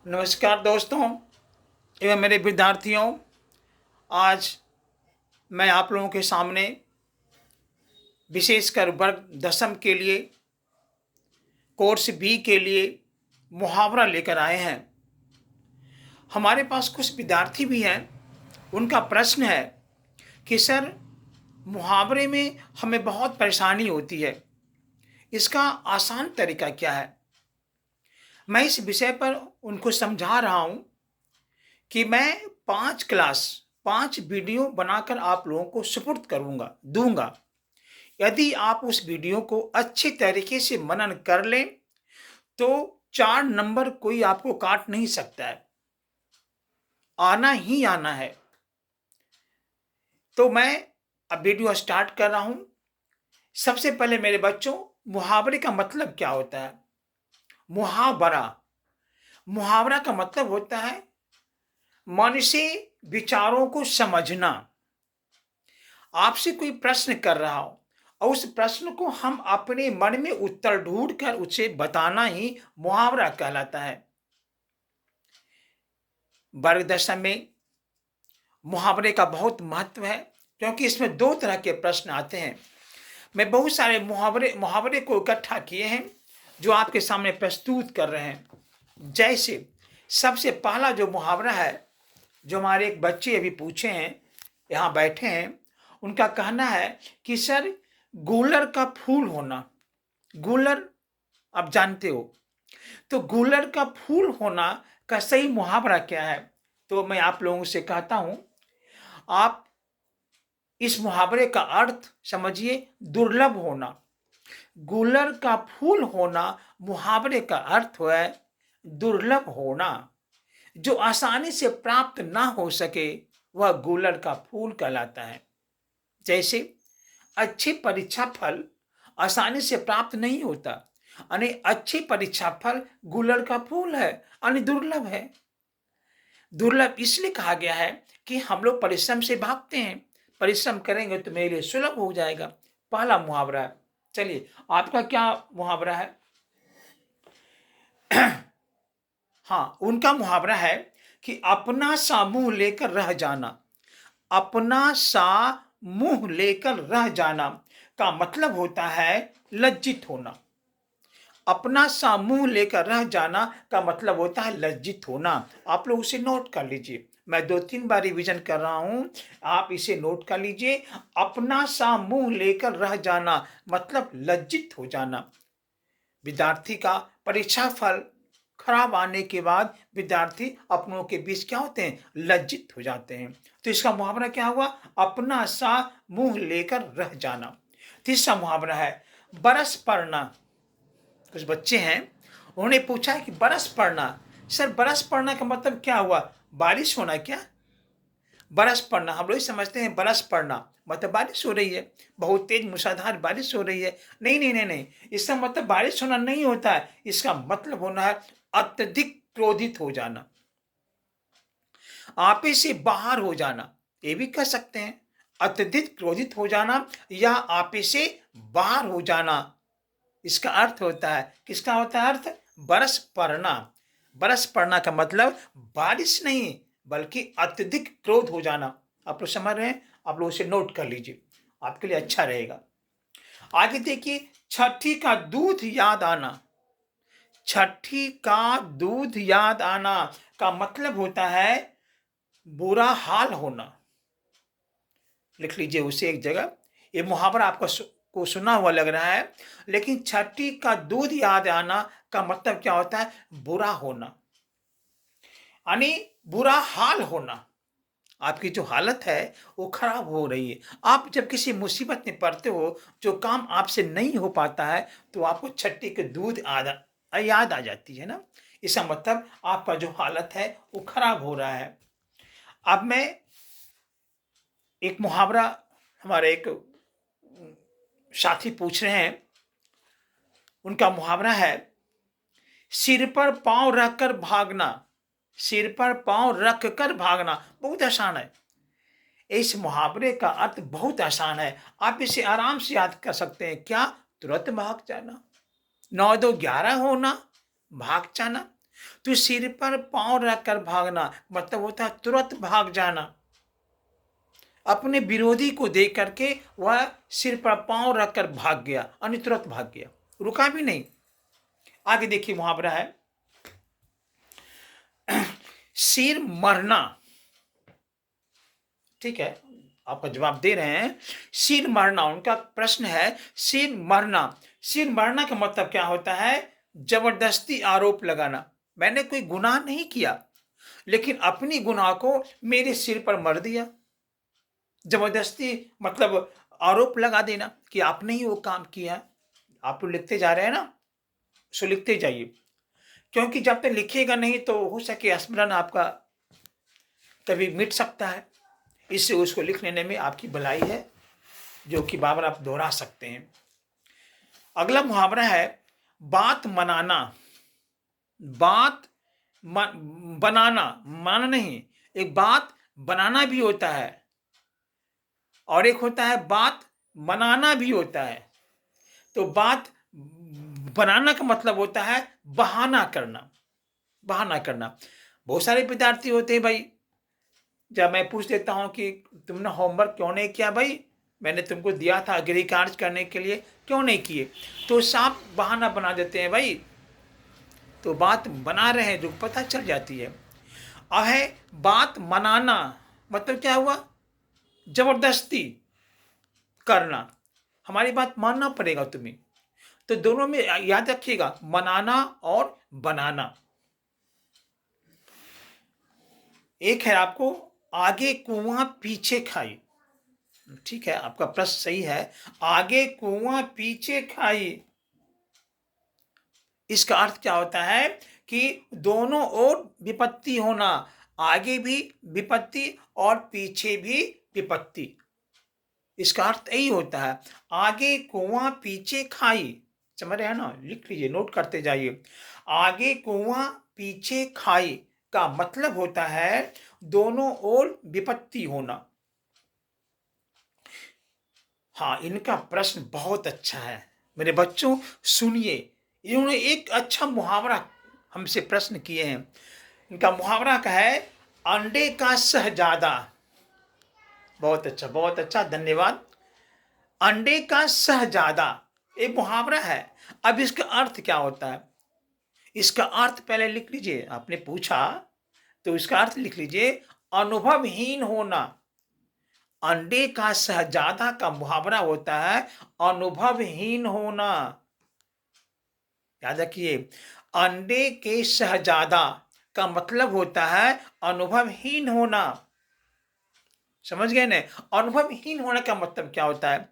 नमस्कार दोस्तों एवं मेरे विद्यार्थियों। आज मैं आप लोगों के सामने विशेषकर वर्ग दसम के लिए कोर्स बी के लिए मुहावरा लेकर आए हैं। हमारे पास कुछ विद्यार्थी भी हैं। उनका प्रश्न है कि सर, मुहावरे में हमें बहुत परेशानी होती है, इसका आसान तरीका क्या है। मैं इस विषय पर उनको समझा रहा हूँ कि मैं 5 वीडियो बनाकर आप लोगों को सुपुर्द करूँगा दूँगा। यदि आप उस वीडियो को अच्छे तरीके से मनन कर लें, तो 4 नंबर कोई आपको काट नहीं सकता है। आना ही आना है। तो मैं अब वीडियो स्टार्ट कर रहा हूँ। सबसे पहले मेरे बच्चों, मुहावरे का मतलब क्या होता है? मुहावरा मुहावरा का मतलब होता है मन से विचारों को समझना। आपसे कोई प्रश्न कर रहा हो और उस प्रश्न को हम अपने मन में उत्तर ढूंढकर उसे बताना ही मुहावरा कहलाता है। वर्ग दशा में मुहावरे का बहुत महत्व है, क्योंकि इसमें 2 तरह के प्रश्न आते हैं। मैं बहुत सारे मुहावरे को इकट्ठा किए हैं जो आपके सामने प्रस्तुत कर रहे हैं। जैसे सबसे पहला जो मुहावरा है, जो हमारे एक बच्चे अभी पूछे हैं, यहाँ बैठे हैं, उनका कहना है कि सर, गूलर का फूल होना। गूलर आप जानते हो, तो गूलर का फूल होना का सही मुहावरा क्या है? तो मैं आप लोगों से कहता हूं, आप इस मुहावरे का अर्थ समझिए, दुर्लभ होना। गूलर का फूल होना मुहावरे का अर्थ है दुर्लभ होना। जो आसानी से प्राप्त ना हो सके वह गूलर का फूल कहलाता है। जैसे अच्छे परीक्षा फल आसानी से प्राप्त नहीं होता, यानी अच्छी परीक्षा फल गूलर का फूल है, यानी दुर्लभ है। दुर्लभ इसलिए कहा गया है कि हम लोग परिश्रम से भागते हैं। परिश्रम करेंगे तो मेरे लिए सुलभ हो जाएगा। पहला मुहावरा है। चलिए, आपका क्या मुहावरा है? हाँ, उनका मुहावरा है कि अपना सा मुंह लेकर रह जाना। अपना सा मुंह लेकर रह जाना का मतलब होता है लज्जित होना। अपना सा मुंह लेकर रह जाना का मतलब होता है लज्जित होना। आप लोग उसे नोट कर लीजिए। मैं 2-3 बार रिवीजन कर रहा हूं, आप इसे नोट कर लीजिए। अपना सा मुंह लेकर रह जाना मतलब लज्जित हो जाना। विद्यार्थी का परीक्षा फल खराब आने के बाद विद्यार्थी अपनों के बीच क्या होते हैं? लज्जित हो जाते हैं। तो इसका मुहावरा क्या हुआ? अपना सा मुंह लेकर रह जाना। तीसरा मुहावरा है बरस पड़ना। कुछ बच्चे हैं, उन्होंने पूछा है कि बरस पड़ना, सर बरस पड़ना का मतलब क्या हुआ? बारिश होना क्या? बरस पड़ना हम लोग समझते हैं, बरस पड़ना मतलब बारिश हो रही है, बहुत तेज मूसलाधार बारिश हो रही है। नहीं नहीं नहीं नहीं, इसका मतलब बारिश होना नहीं होता है। इसका मतलब होना है अत्यधिक क्रोधित हो जाना, आपे से बाहर हो जाना, ये भी कह सकते हैं। अत्यधिक क्रोधित हो जाना या आपे से बाहर हो जाना, इसका अर्थ होता है, किसका होता है अर्थ? बरस पड़ना। बरस पड़ना का मतलब बारिश नहीं, बल्कि अत्यधिक क्रोध हो जाना। आप लोग समझ रहे हैं? आप लोग उसे नोट कर लीजिए, आपके लिए अच्छा रहेगा। आगे देखिए, छठी का दूध याद आना। छठी का दूध याद आना का मतलब होता है बुरा हाल होना। लिख लीजिए उसे एक जगह। ये मुहावरा आपको को सुना हुआ लग रहा है, लेकिन छठी का दूध याद आना का मतलब क्या होता है? बुरा होना, यानी बुरा हाल होना। आपकी जो हालत है वो खराब हो रही है। आप जब किसी मुसीबत में पड़ते हो, जो काम आपसे नहीं हो पाता है, तो आपको छठी के दूध याद आ जाती है ना। इसका मतलब आपका जो हालत है वो खराब हो रहा है। अब मैं एक मुहावरा, हमारे एक साथी पूछ रहे हैं, उनका मुहावरा है सिर पर पांव रखकर भागना। सिर पर पांव रख कर भागना बहुत आसान है। इस मुहावरे का अर्थ बहुत आसान है, आप इसे आराम से याद कर सकते हैं। क्या? तुरंत भाग जाना। 9 2 11 होना, भाग जाना। तो सिर पर पाँव रखकर भागना मतलब होता है तुरंत भाग जाना। अपने विरोधी को देख करके वह सिर पर पाँव रखकर भाग गया, यानी तुरंत भाग गया, रुका भी नहीं। आगे देखिए मुहावरा है, सिर मरना। ठीक है, आपका जवाब दे रहे हैं, सिर मरना। उनका प्रश्न है सिर मरना। सिर मरना का मतलब क्या होता है? जबरदस्ती आरोप लगाना। मैंने कोई गुनाह नहीं किया, लेकिन अपनी गुनाह को मेरे सिर पर मर दिया। जबरदस्ती मतलब आरोप लगा देना कि आपने ही वो काम किया है। आप लोग लिखते जा रहे हैं ना, सो लिखते जाइए, क्योंकि जब तक लिखिएगा नहीं तो हो सके स्मरण आपका कभी मिट सकता है। इससे उसको लिख लेने में आपकी भलाई है, जो कि बार बार आप दोहरा सकते हैं। अगला मुहावरा है बात मनाना। बात बनाना, माना नहीं, एक बात बनाना भी होता है और एक होता है बात मनाना भी होता है। तो बात बनाना का मतलब होता है बहाना करना। बहाना करना। बहुत सारे विद्यार्थी होते हैं भाई, जब मैं पूछ देता हूं कि तुमने होमवर्क क्यों नहीं किया भाई, मैंने तुमको दिया था गृह कार्य करने के लिए, क्यों नहीं किए, तो साफ बहाना बना देते हैं भाई। तो बात बना रहे हैं जो पता चल जाती है। अब है बात मनाना, मतलब क्या हुआ? जबरदस्ती करना। हमारी बात मानना पड़ेगा तुम्हें। तो दोनों में याद रखिएगा, मनाना और बनाना। एक है आपको आगे कुआं पीछे खाई। ठीक है, आपका प्रश्न सही है, आगे कुआं पीछे खाई। इसका अर्थ क्या होता है कि दोनों ओर विपत्ति होना, आगे भी विपत्ति और पीछे भी विपत्ति। इसका अर्थ यही होता है, आगे कुआं पीछे खाई। समझ रहे हैं ना? लिख लीजिए, नोट करते जाइए। आगे कुआं पीछे खाई का मतलब होता है दोनों ओर विपत्ति होना। हाँ, इनका प्रश्न बहुत अच्छा है मेरे बच्चों, सुनिए। इन्होंने एक अच्छा मुहावरा हमसे प्रश्न किए हैं। इनका मुहावरा का है अंडे का शहजादा। बहुत अच्छा, धन्यवाद। अंडे का शहजादा एक मुहावरा है। अब इसका अर्थ क्या होता है? इसका अर्थ पहले लिख लीजिए, आपने पूछा तो इसका अर्थ लिख लीजिए, अनुभवहीन होना। अंडे का शहजादा का मुहावरा होता है अनुभवहीन होना। याद रखिए, अंडे के शहजादा का मतलब होता है अनुभवहीन होना। समझ गए ना? अनुभवहीन होने का मतलब क्या होता है?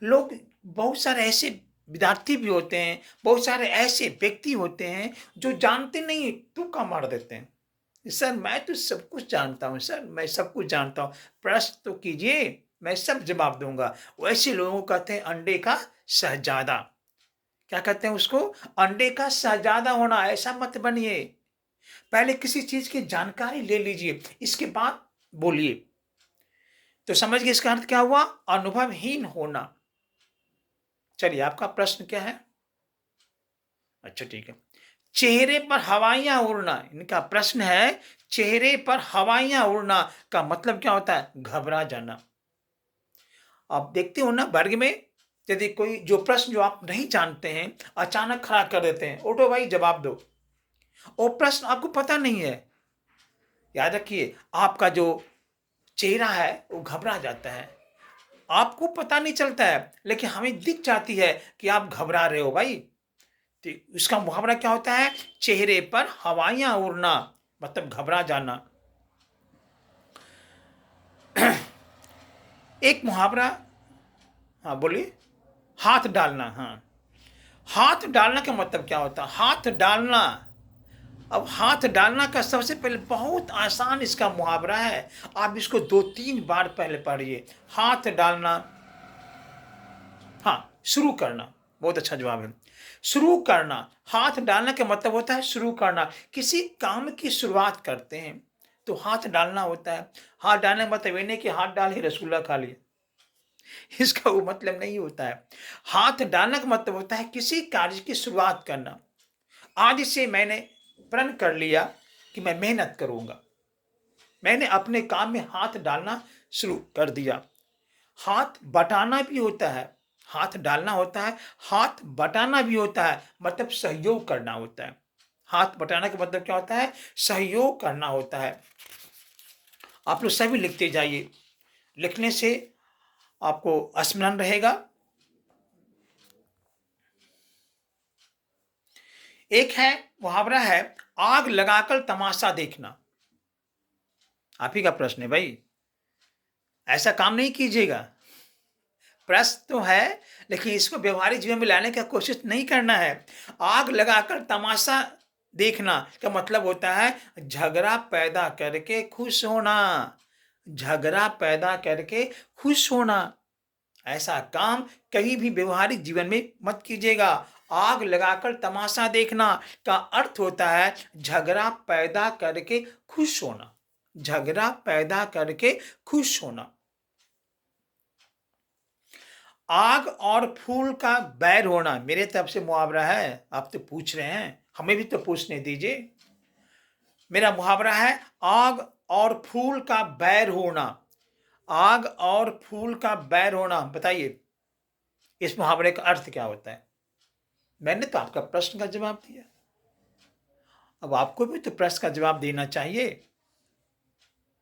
लोग, बहुत सारे ऐसे विद्यार्थी भी होते हैं, बहुत सारे ऐसे व्यक्ति होते हैं जो जानते नहीं, तुक्का मार देते हैं। सर मैं तो सब कुछ जानता हूँ, सर मैं सब कुछ जानता हूँ, प्रश्न तो कीजिए, मैं सब जवाब दूंगा। वैसे लोगों को कहते हैं अंडे का शहजादा। क्या कहते हैं उसको? अंडे का शहजादा होना। ऐसा मत बनिए, पहले किसी चीज की जानकारी ले लीजिए, इसके बाद बोलिए। तो समझ गए इसका अर्थ क्या हुआ? अनुभवहीन होना। चलिए, आपका प्रश्न क्या है? अच्छा ठीक है, चेहरे पर हवाइयां उड़ना। इनका प्रश्न है चेहरे पर हवाइयां उड़ना का मतलब क्या होता है? घबरा जाना। आप देखते हो ना वर्ग में, यदि कोई जो प्रश्न जो आप नहीं जानते हैं अचानक खड़ा कर देते हैं, उठो भाई जवाब दो, वो प्रश्न आपको पता नहीं है, याद रखिए आपका जो चेहरा है वो घबरा जाता है। आपको पता नहीं चलता है, लेकिन हमें दिख जाती है कि आप घबरा रहे हो भाई। तो इसका मुहावरा क्या होता है? चेहरे पर हवाइयां उड़ना, मतलब घबरा जाना। एक मुहावरा, हाँ बोलिए। हाथ डालना, हाँ, हाथ डालना का मतलब क्या होता है? हाथ डालना, अब हाथ डालना का सबसे पहले बहुत आसान इसका मुहावरा है। आप इसको 2-3 बार पहले पढ़िए। हाथ डालना, हाँ, शुरू करना। बहुत अच्छा जवाब है, शुरू करना। हाथ डालना का मतलब होता है शुरू करना। किसी काम की शुरुआत करते हैं तो हाथ डालना होता है। हाथ डालने का मतलब ये नहीं कि हाथ डाल ही रसगुल्ला खा लिया, इसका वो मतलब नहीं होता है। हाथ डालने का मतलब होता है किसी कार्य की शुरुआत करना। आज से मैंने प्रण कर लिया कि मैं मेहनत करूंगा। मैंने अपने काम में हाथ डालना शुरू कर दिया। हाथ बटाना भी होता है, हाथ डालना होता है, हाथ बटाना भी होता है, मतलब सहयोग करना होता है। हाथ बटाना का मतलब क्या होता है? सहयोग करना होता है। आप लोग सभी लिखते जाइए, लिखने से आपको स्मरण रहेगा। एक है, मुहावरा है, आग लगाकर तमाशा देखना। आप ही का प्रश्न है भाई, ऐसा काम नहीं कीजिएगा। प्रश्न तो है, लेकिन इसको व्यवहारिक जीवन में लाने का कोशिश नहीं करना है। आग लगाकर तमाशा देखना का मतलब होता है झगड़ा पैदा करके खुश होना। झगड़ा पैदा करके खुश होना, ऐसा काम कहीं भी व्यवहारिक जीवन में मत कीजिएगा। आग लगाकर तमाशा देखना का अर्थ होता है झगड़ा पैदा करके खुश होना। झगड़ा पैदा करके खुश होना। आग और फूल का बैर होना मेरे तरफ से मुहावरा है। आप तो पूछ रहे हैं, हमें भी तो पूछने दीजिए। मेरा मुहावरा है, आग और फूल का बैर होना। आग और फूल का बैर होना, बताइए इस मुहावरे का अर्थ क्या होता है? मैंने तो आपका प्रश्न का जवाब दिया, अब आपको भी तो प्रश्न का जवाब देना चाहिए।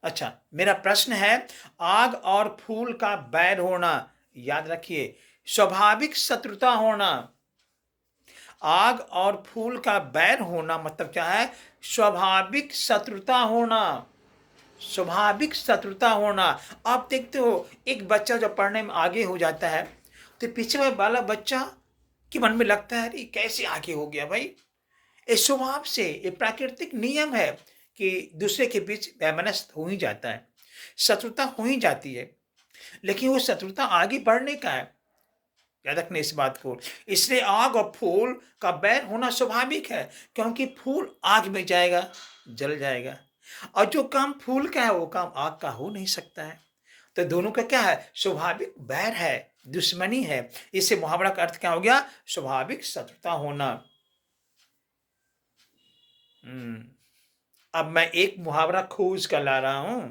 अच्छा, मेरा प्रश्न है, आग और फूल का बैर होना, याद रखिए, स्वाभाविक शत्रुता होना। आग और फूल का बैर होना मतलब क्या है? स्वाभाविक शत्रुता होना। स्वाभाविक शत्रुता होना। आप देखते हो, एक बच्चा जब पढ़ने में आगे हो जाता है तो पीछे वाला बच्चा के मन में लगता है, अरे कैसे आगे हो गया भाई। ये स्वभाव से, ये प्राकृतिक नियम है कि दूसरे के बीच वैमनस्य हो ही जाता है, शत्रुता हो ही जाती है। लेकिन वो शत्रुता आगे बढ़ने का है, याद रखने इस बात को। इसलिए आग और फूल का बैर होना स्वाभाविक है, क्योंकि फूल आग में जाएगा, जल जाएगा, और जो काम फूल का है वो काम आग का हो नहीं सकता है। तो दोनों का क्या है? स्वाभाविक बैर है, दुश्मनी है। इससे मुहावरा का अर्थ क्या हो गया? स्वाभाविक शत्रुता होना। अब मैं एक मुहावरा खोज कर ला रहा हूं,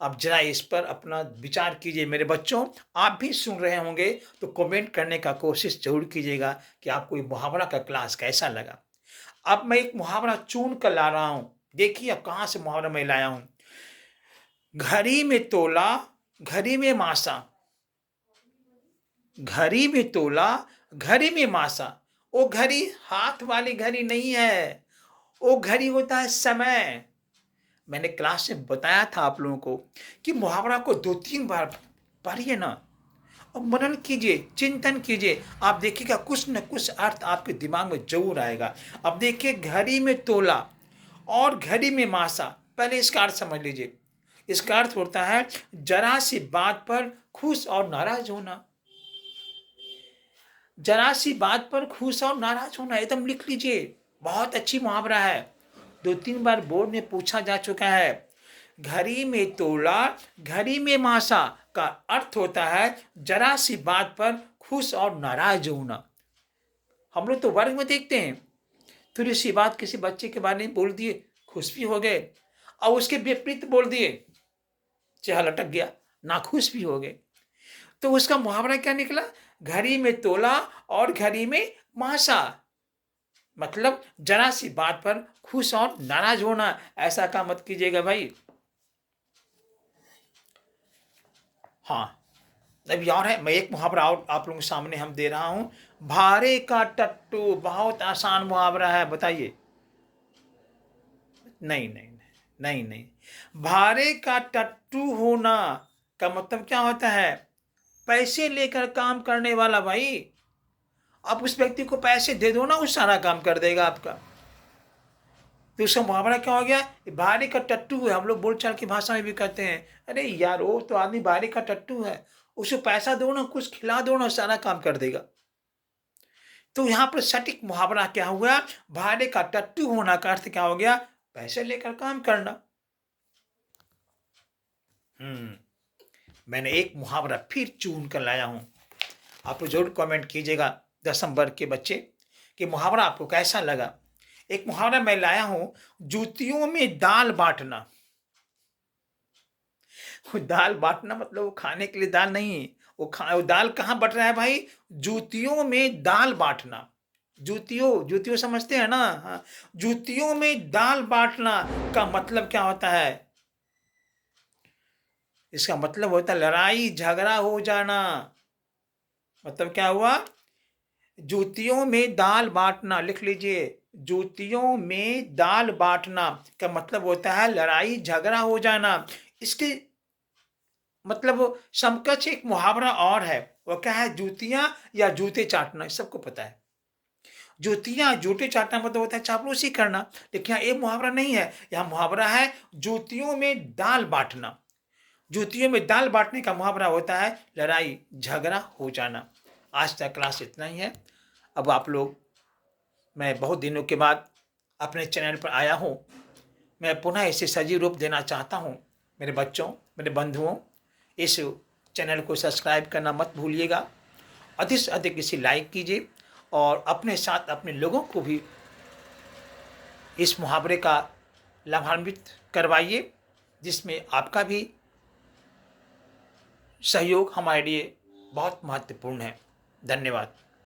अब जरा इस पर अपना विचार कीजिए मेरे बच्चों। आप भी सुन रहे होंगे तो कमेंट करने का कोशिश जरूर कीजिएगा कि आपको ये मुहावरा का क्लास कैसा लगा। अब मैं एक मुहावरा चुन कर ला रहा हूं, देखिए अब कहां से मुहावरा मैं लाया हूं। घड़ी में तोला, घड़ी में मासा। घड़ी में तोला, घड़ी में मासा। वो घड़ी हाथ वाली घड़ी नहीं है, वो घड़ी होता है समय। मैंने क्लास में बताया था आप लोगों को कि मुहावरा को 2-3 बार पढ़िए ना, और मनन कीजिए, चिंतन कीजिए। आप देखिएगा कुछ न कुछ अर्थ आपके दिमाग में जरूर आएगा। अब देखिए, घड़ी में तोला और घड़ी में मासा, पहले इसका अर्थ समझ लीजिए। इसका अर्थ होता है जरा सी बात पर खुश और नाराज होना। जरा सी बात पर खुश और नाराज होना, एकदम लिख लीजिए, बहुत अच्छी मुहावरा है, 2-3 बार बोर्ड में पूछा जा चुका है। घड़ी में तोला, घड़ी में मासा का अर्थ होता है जरा सी बात पर खुश और नाराज होना। हम लोग तो वर्ग में देखते हैं, थोड़ी सी बात किसी बच्चे के बारे में बोल दिए, खुश भी हो गए, और उसके विपरीत बोल दिए, चेहरा लटक गया, नाखुश भी हो गए। तो उसका मुहावरा क्या निकला? घड़ी में तोला और घड़ी में मासा, मतलब जरा सी बात पर खुश और नाराज होना। ऐसा काम मत कीजिएगा भाई। हाँ, अभी और है, मैं एक मुहावरा और आप लोगों के सामने हम दे रहा हूं। भारे का टट्टू, बहुत आसान मुहावरा है, बताइए। नहीं नहीं नहीं नहीं नहीं, भारे का टट्टू होना का मतलब क्या होता है? पैसे लेकर काम करने वाला भाई। आप उस व्यक्ति को पैसे दे दो ना, वो सारा काम कर देगा आपका। तो उसका मुहावरा क्या हो गया? भारे का टट्टू है, हम लोग बोलचाल की भाषा में भी कहते हैं, अरे यार वो तो आदमी भारे का टट्टू है, उसे पैसा दो ना, कुछ खिला दो ना, सारा काम कर देगा। तो यहाँ पर सटीक मुहावरा क्या हुआ? भारे का टट्टू होना का अर्थ क्या हो गया? पैसे लेकर काम करना। मैंने एक मुहावरा फिर चुन कर लाया हूं, आप जरूर कमेंट कीजिएगा 10वीं वर्ग के बच्चे कि मुहावरा आपको कैसा लगा। एक मुहावरा मैं लाया हूँ, जूतियों में दाल बाँटना। वो दाल बाँटना मतलब वो खाने के लिए दाल नहीं, वो दाल कहाँ बँट रहा है भाई? जूतियों में दाल बाँटना। जूतियों, जूतियों समझते हैं ना? हाँ, जूतियों में दाल बाँटना का मतलब क्या होता है? इसका मतलब होता है लड़ाई झगड़ा हो जाना। मतलब क्या हुआ? जूतियों में दाल बाँटना, लिख लीजिए। जूतियों में दाल बाँटना का मतलब होता है लड़ाई झगड़ा हो जाना। इसके मतलब समकक्ष एक मुहावरा और है, वो क्या है? जूतियाँ या जूते चाटना, सबको पता है। जूतियाँ, जूते चाटना मतलब होता है चापलूसी करना, लेकिन यहाँ ये मुहावरा नहीं है, यहाँ मुहावरा है जूतियों में दाल बाँटना। जूतियों में दाल बाँटने का मुहावरा होता है लड़ाई झगड़ा हो जाना। आज तक क्लास इतना ही है। अब आप लोग, मैं बहुत दिनों के बाद अपने चैनल पर आया हूँ। मैं पुनः इसे सजीव रूप देना चाहता हूँ। मेरे बच्चों, मेरे बंधुओं, इस चैनल को सब्सक्राइब करना मत भूलिएगा। अधिक से अधिक इसे लाइक कीजिए और अपने साथ अपने लोगों को भी इस मुहावरे का लाभान्वित करवाइए, जिसमें आपका भी सहयोग हमारे लिए बहुत महत्वपूर्ण है। धन्यवाद।